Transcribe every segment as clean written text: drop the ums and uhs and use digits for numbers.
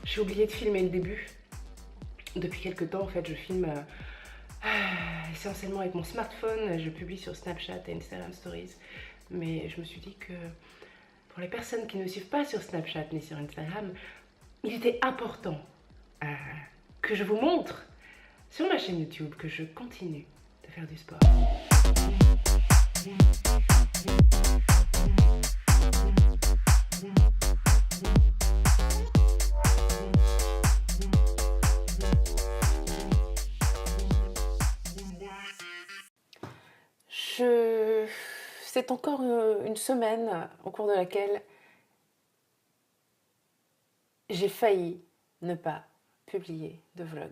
J'ai oublié de filmer le début. Depuis quelques temps, en fait, je filme essentiellement avec mon smartphone. Je publie sur Snapchat et Instagram Stories. Mais je me suis dit que pour les personnes qui ne me suivent pas sur Snapchat ni sur Instagram, il était important que je vous montre sur ma chaîne YouTube que je continue de faire du sport. C'est encore une semaine au cours de laquelle j'ai failli ne pas publier de vlog.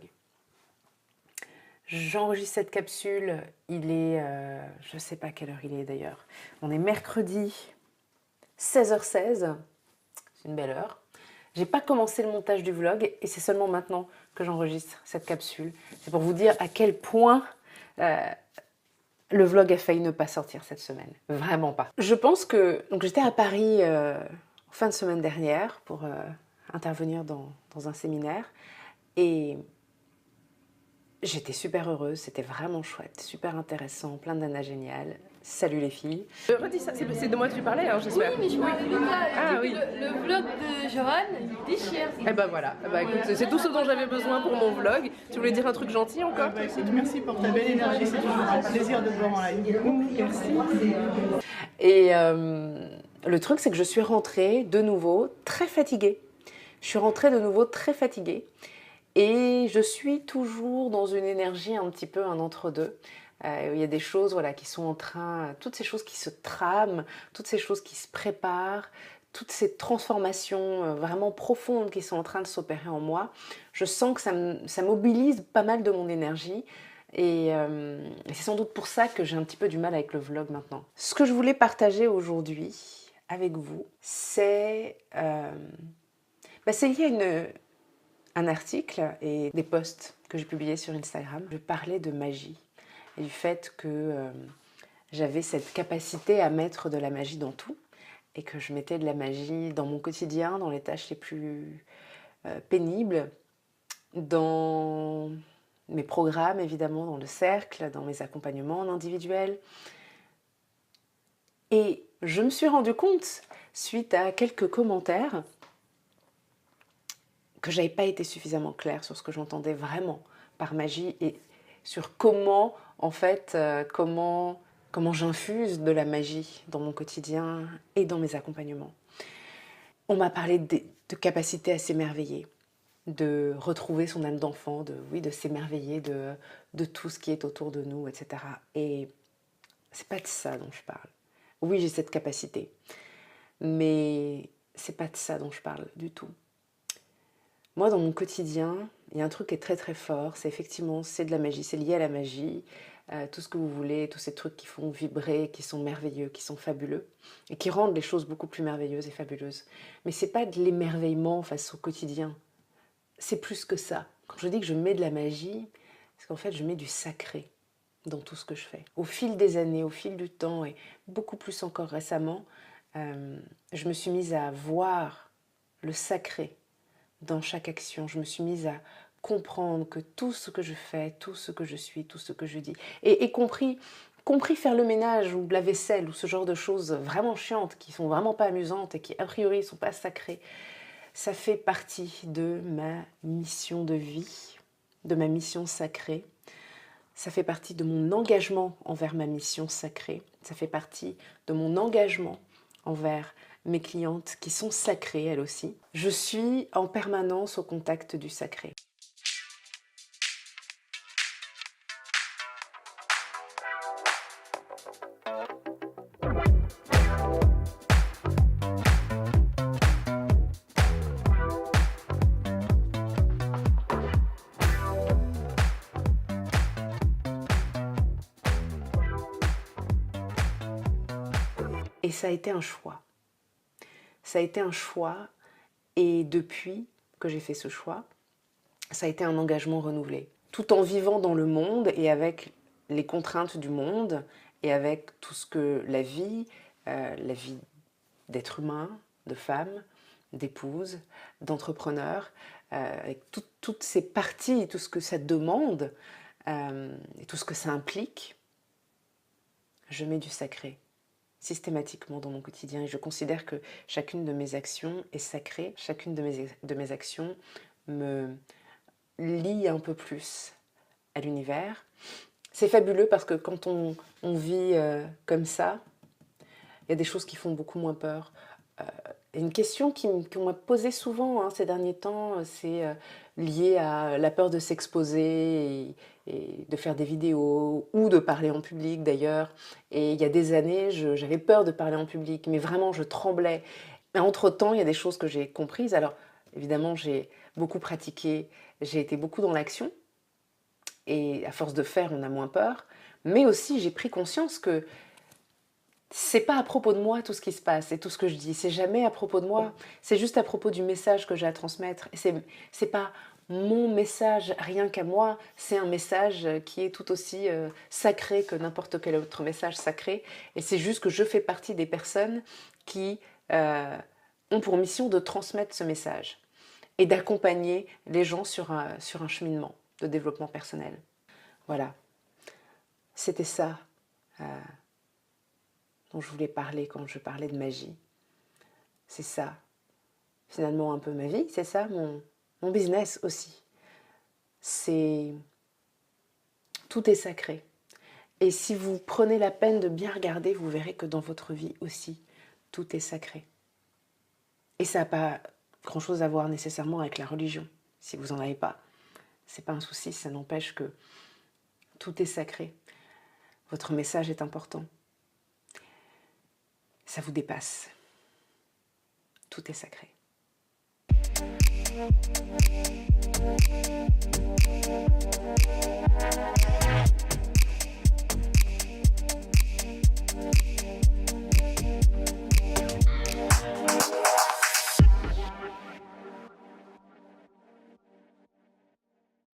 J'enregistre cette capsule, il est, je ne sais pas quelle heure il est d'ailleurs, on est mercredi 16h16, c'est une belle heure. J'ai pas commencé le montage du vlog et c'est seulement maintenant que j'enregistre cette capsule. C'est pour vous dire à quel point le vlog a failli ne pas sortir cette semaine. Vraiment pas. Je pense que... Donc j'étais à Paris fin de semaine dernière pour intervenir dans un séminaire et j'étais super heureuse, c'était vraiment chouette, super intéressant, plein de nanas géniales. Salut les filles. Redis ça, c'est de moi que tu parlais, hein, j'espère. Oui, mais je parlais de toi. Ah oui. Le vlog de Johan, il déchire. Eh ben voilà, écoute, c'est tout ce dont j'avais besoin pour mon vlog. Tu voulais dire un truc gentil encore? Écoute, merci pour ta belle énergie, c'est toujours un plaisir de te voir en live. Merci. Et le truc, c'est que je suis rentrée de nouveau très fatiguée. Et je suis toujours dans une énergie un petit peu un entre-deux. Il y a des choses voilà, qui sont en train, toutes ces choses qui se trament, toutes ces choses qui se préparent, toutes ces transformations vraiment profondes qui sont en train de s'opérer en moi. Je sens que ça mobilise pas mal de mon énergie. Et c'est sans doute pour ça que j'ai un petit peu du mal avec le vlog maintenant. Ce que je voulais partager aujourd'hui avec vous, c'est lié à un article et des posts que j'ai publiés sur Instagram. Je parlais de magie et du fait que j'avais cette capacité à mettre de la magie dans tout et que je mettais de la magie dans mon quotidien, dans les tâches les plus pénibles, dans mes programmes évidemment, dans le cercle, dans mes accompagnements en individuel. Et je me suis rendu compte, suite à quelques commentaires, que j'avais pas été suffisamment claire sur ce que j'entendais vraiment par magie et sur comment, en fait, comment j'infuse de la magie dans mon quotidien et dans mes accompagnements. On m'a parlé de capacité à s'émerveiller, de retrouver son âme d'enfant, de s'émerveiller de tout ce qui est autour de nous, etc. Et c'est pas de ça dont je parle. Oui, j'ai cette capacité, mais c'est pas de ça dont je parle du tout. Moi, dans mon quotidien, il y a un truc qui est très très fort, c'est effectivement, c'est de la magie, c'est lié à la magie, tout ce que vous voulez, tous ces trucs qui font vibrer, qui sont merveilleux, qui sont fabuleux, et qui rendent les choses beaucoup plus merveilleuses et fabuleuses. Mais c'est pas de l'émerveillement face au quotidien, c'est plus que ça. Quand je dis que je mets de la magie, c'est qu'en fait, je mets du sacré dans tout ce que je fais. Au fil des années, au fil du temps, et beaucoup plus encore récemment, je me suis mise à voir le sacré dans chaque action. Je me suis mise à comprendre que tout ce que je fais, tout ce que je suis, tout ce que je dis, et compris faire le ménage ou la vaisselle ou ce genre de choses vraiment chiantes, qui sont vraiment pas amusantes et qui a priori sont pas sacrées, ça fait partie de ma mission de vie, de ma mission sacrée. Ça fait partie de mon engagement envers ma mission sacrée. Ça fait partie de mon engagement envers mes clientes qui sont sacrées elles aussi. Je suis en permanence au contact du sacré. Et ça a été un choix. Ça a été un choix et depuis que j'ai fait ce choix, ça a été un engagement renouvelé. Tout en vivant dans le monde et avec les contraintes du monde et avec tout ce que la vie d'être humain, de femme, d'épouse, d'entrepreneur, avec toutes ces parties, tout ce que ça demande et tout ce que ça implique, je mets du sacré systématiquement dans mon quotidien et je considère que chacune de mes actions est sacrée, chacune de mes actions me lie un peu plus à l'univers. C'est fabuleux parce que quand on vit comme ça, il y a des choses qui font beaucoup moins peur. Une question qu'on m'a posée souvent ces derniers temps, c'est lié à la peur de s'exposer et de faire des vidéos ou de parler en public d'ailleurs. Et il y a des années, j'avais peur de parler en public, mais vraiment je tremblais. Mais entre-temps, il y a des choses que j'ai comprises. Alors évidemment, j'ai beaucoup pratiqué, j'ai été beaucoup dans l'action. Et à force de faire, on a moins peur. Mais aussi, j'ai pris conscience que c'est pas à propos de moi tout ce qui se passe et tout ce que je dis. C'est jamais à propos de moi. C'est juste à propos du message que j'ai à transmettre. Et c'est pas mon message rien qu'à moi. C'est un message qui est tout aussi sacré que n'importe quel autre message sacré. Et c'est juste que je fais partie des personnes qui ont pour mission de transmettre ce message et d'accompagner les gens sur un cheminement de développement personnel. Voilà. C'était ça dont je voulais parler quand je parlais de magie. C'est ça, finalement, un peu ma vie, c'est ça, mon business aussi. Tout est sacré. Et si vous prenez la peine de bien regarder, vous verrez que dans votre vie aussi, tout est sacré. Et ça n'a pas grand-chose à voir nécessairement avec la religion, si vous n'en avez pas. C'est pas un souci, ça n'empêche que tout est sacré. Votre message est important. Ça vous dépasse. Tout est sacré.